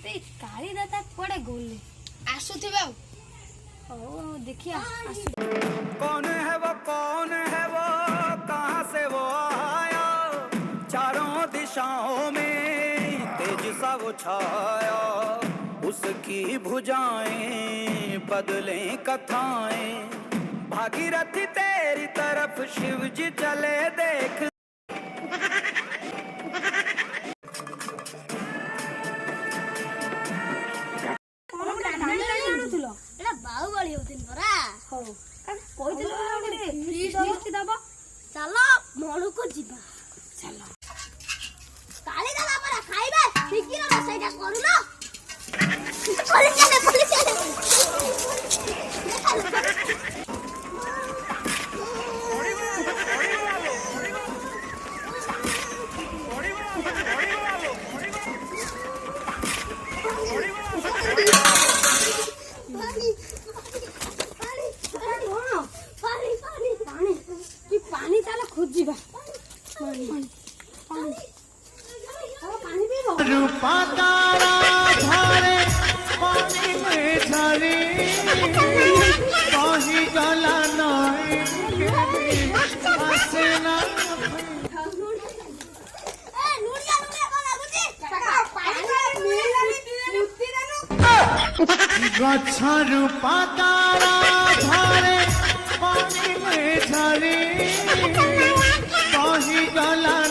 ते काली दाता कोड़े गोले आसुथिबे ओ देखिया कौन है वो कहाँ से वो आया चारों दिशाओं में तेज सा वो छाया उसकी भुजाएं बदलें कथाएं भागीरथी तेरी तरफ शिव जी चले देख बाहुबली होती परा हो चलो मणु को जीवा चलो काली दादा परा खाइबे ठीक ना सेटा करू ना पानी ताला खुद जीवा पानी रूपा तारा धारे पानी में झरी कहीं गला नहीं हंसना गछ रूपा तारा धारे पानी में झरी कहीं गला